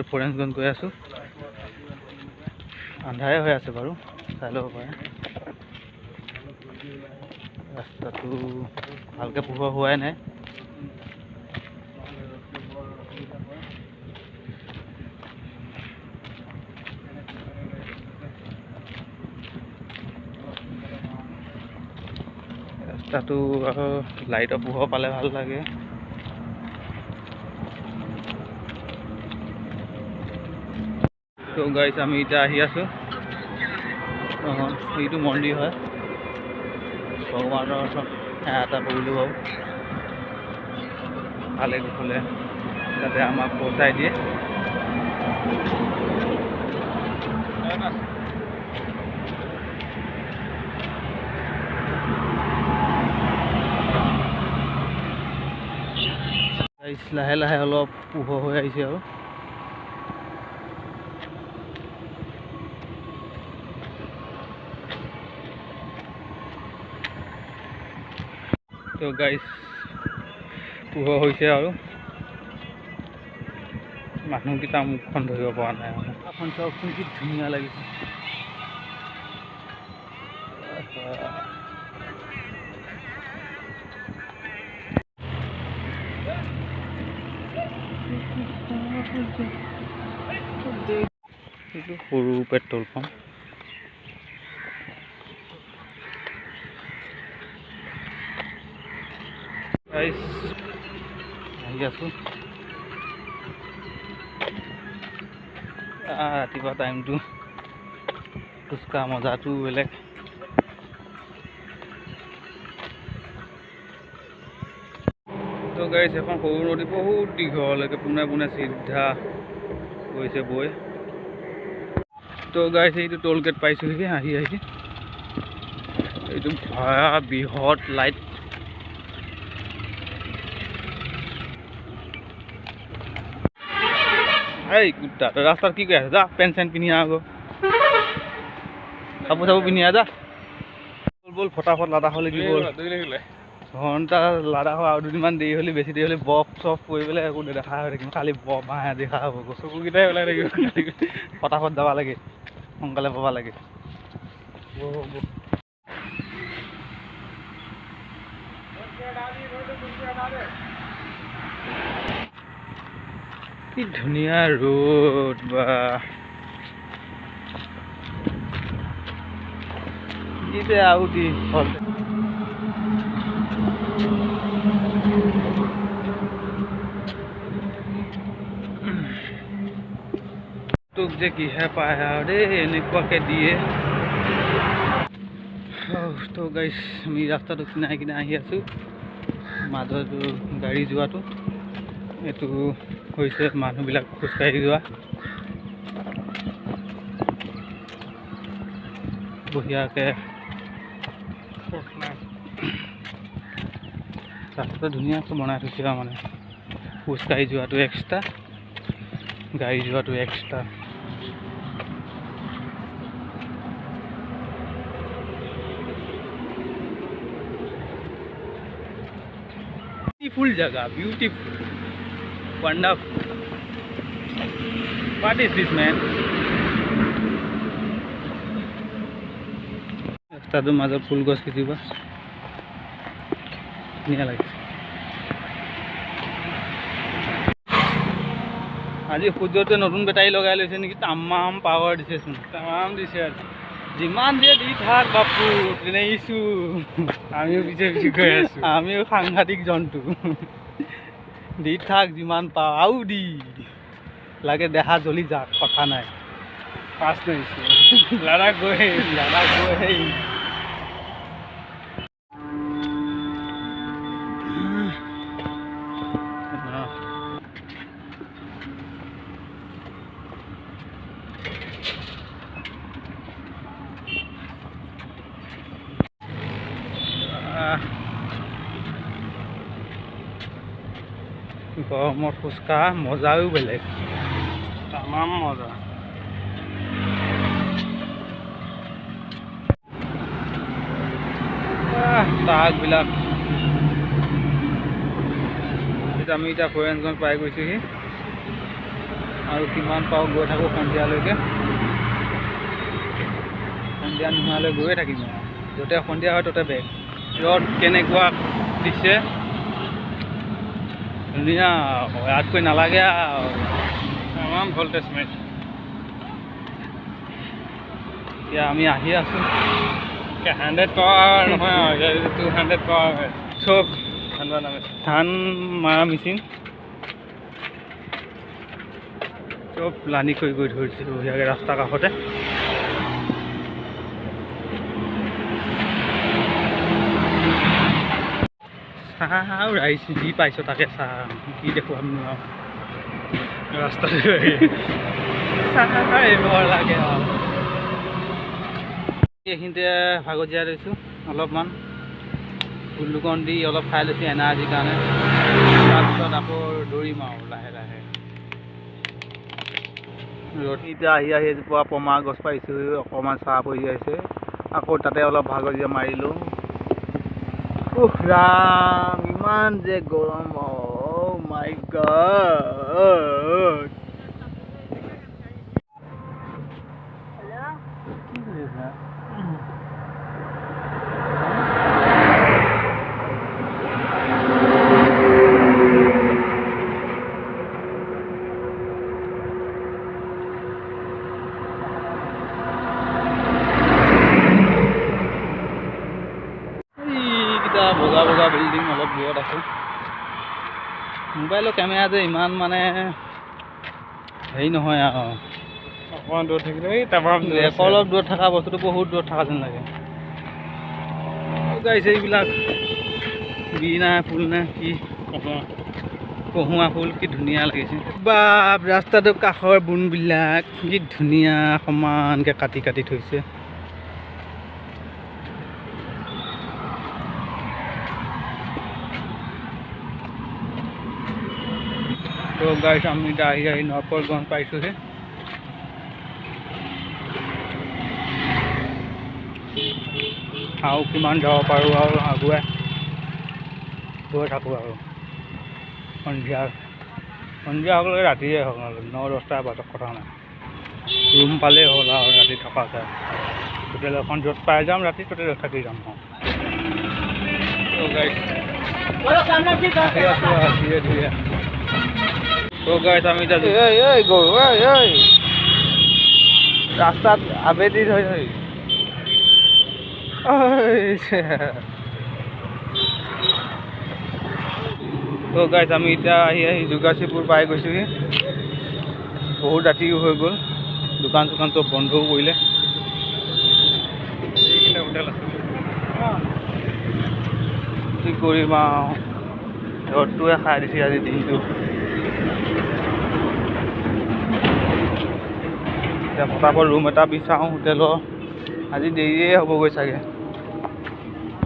ফৰেঞ্চগঞ্জ গৈ আছোঁ। আন্ধাৰে হৈ আছে বাৰু, চাই ল'ব পাৰে। ৰাস্তাটো ভালকৈ পোহৰ হোৱাই নাই। ৰাস্তাটো লাইটৰ পোহৰ পালে ভাল লাগে। তো গাইছ আমি এতিয়া আহি আছোঁ। এইটো মন্দিৰ হয়, ভগৱানৰ ওচৰত সেৱা এটা কৰিলোঁ বাৰু, ভালে কুশলে যাতে আমাক পहुঁচাই দিয়ে। লাহে লাহে অলপ পোহৰ হৈ আহিছে আৰু তো গাইছ পোহৰ হৈছে আৰু মানুহকেইটা মুখখন ধৰিব পৰা নাই। এখন চাওকচোন কি ধুনীয়া লাগিছে। এইটো সৰু পেট্ৰল পাম্প। আহি আছোঁ। ৰাতিপুৱা টাইমটো খোজকাঢ়া মজাটো বেলেগ। তো গাইছ এখন সৰু নদী বহুত দীঘলৈকে পোনে পোনে চিধা গৈছে বৈ। তো গাইছ এইটো টোল গেট পাইছোঁহি আহি এইটো ভয়া বৃহৎ লাইট। এই কুত্তা ৰাস্তাত কি কৰি আছে? যা পেণ্ট চেণ্ট পিন্ধি আহ, কাপোৰ চাপোৰ পিন্ধি আহ, যা বল ফটাফট লাডাখলৈ কি বল। ঘণ্টা লাডাখ আৰু দুদিনমান দেৰি হ'লে, বেছি দেৰি হ'লে বৰফ চৰফ পৰি পেলাই একো নেদেখা হৈ থাকিম, খালি বৰফ মাহে দেখা হ'ব। চকুকেইটাই ওলাই থাকিব। ফটাফট যাব লাগে, সোনকালে পাব লাগে। কি ধুনীয়া ৰোড বা দিতে আৰু দি হ'ল। তোক যে কিহে পায় আৰু দেই, এনেকুৱাকে দিয়ে। তো গাইছ আমি ৰাস্তাটো কিনাৰে কিনাৰে আহি আছোঁ। মাজতো গাড়ী যোৱাটো, এইটো হৈছে মানুহবিলাক খোজকাঢ়ি যোৱা। বঢ়িয়াকৈ ৰাস্তাটো ধুনীয়াকৈ বনাই থৈছে আৰু মানে খোজকাঢ়ি যোৱাটো এক্সট্ৰা, গাড়ী যোৱাটো extra. Beautiful jaga, beautiful, wonderful. What is this, man? ৰাস্তাটোৰ মাজত ফুল গছ কেইজোপা ধুনীয়া লাগিছে। আজি সূৰ্যটোৱে নতুন বেটাৰী লগাই লৈছে নেকি, তামাম পাৱাৰ দিছেচোন, তামাম দিছে। আজি যিমান দিয়ে দি থাক বাপু, তেনেইছোঁ আমিও পিছে পিছে গৈ আছোঁ। আমিও সাংঘাতিক জন্তু, দি থাক যিমান পাওঁ, আৰু দি লাগে দেহা জ্বলি যাক, কথা নাই। পাছ কৰিছোঁ লাডাখ গৈ গৰমত খোজকাঢ়া মজাও বেলেগ, তামাম মজা। ট্ৰাকবিলাক আমি এতিয়া ফৰেঞ্চগঞ্জ পাই গৈছোঁহি। আৰু কিমান পাওঁ গৈ থাকোঁ সন্ধিয়ালৈকে। সন্ধিয়া নোহোৱালৈ গৈয়ে থাকিম আৰু য'তে সন্ধিয়া হয় ত'তে বেগ। ৰ'দ কেনেকুৱা দিছে ধুনীয়া, ইয়াতকৈ নালাগে আৰু তামাম ভল্টেজ মাৰিছে। এতিয়া আমি আহি আছোঁ 100 পাৱাৰ নহয় আৰু 200 পাৱাৰ হয়। চব ধান মৰা মেচিন চব লানি কৰি গৈ ধৰিছে বঢ়িয়াকৈ ৰাস্তাৰ কাষতে। চাহ ৰাইজ যি পাইছোঁ তাকে চাহ কি দেখুৱাম নোৱাৰোঁ ৰাস্তাতে চাহ এইবোৰ লাগে আৰু। এইখিনিতে ভাগত জীয়াই লৈছোঁ অলপমান, গুলুকন দি অলপ খাই লৈছোঁ এনাৰ্জিৰ কাৰণে। তাৰপিছত আকৌ দৌৰিম আৰু লাহে লাহে। ৰ'দ এতিয়া আহি এজোপা পমা গছ পাইছোঁ, অকণমান চাহ পৰি আছে। আকৌ তাতে অলপ ভাগত জীয়া মাৰিলোঁ। উফ ৰাম ইমান যে গৰম, অ' মাই গড। কি কৰি আছা? বগা বগা বিল্ডিং অলপ দূৰত আছে। মোবাইলৰ কেমেৰা যে ইমান মানে হেৰি নহয় আৰু অকণমান দূৰত থাকিলে অলপ দূৰত থকা বস্তুটো বহুত দূৰত থকা যেন লাগে। গাইছে এইবিলাক বিনা ফুল নে কি কহুৱা ফুল, কি ধুনীয়া লাগিছে। বা ৰাস্তাটোৰ কাষৰ বনবিলাক কি ধুনীয়া সমানকৈ কাটি কাটি থৈছে। তো গাইছ আমি এতিয়া আহি নৰপতগঞ্জ পাইছোঁহি। আৰু কিমান যাব পাৰোঁ আৰু আগুৱাই গৈ থাকোঁ আৰু সন্ধিয়া হ'লে ৰাতিয়ে হ'ল আৰু 9-10টা বজাত কথা নাই। ৰুম পালেই হ'ল আৰু ৰাতি থকা যায়। হোটেল এখন য'ত পাই যাম ৰাতি ত'তে থাকি যাম আৰু। তো গাইছ আহি আছোঁ আৰু ধীৰে ধীৰে। তো গাইছ আমি এতিয়া গৰু ৰাস্তাত আবেলি হৈ তো গাইছ আমি এতিয়া আহি যোগাচীপুৰ পাই গৈছোঁহি। বহুত ৰাতিও হৈ গ'ল, দোকান চোকান চব বন্ধও কৰিলে। এইকেইটা হোটেল আছে কি কৰিম আৰু ৰ'দটোৱে খাই দিছে আজি দিনটো। এতিয়া ফটাফট ৰুম এটা বিচাৰোঁ হোটেলৰ, আজি দেৰিয়ে হ'বগৈ চাগে।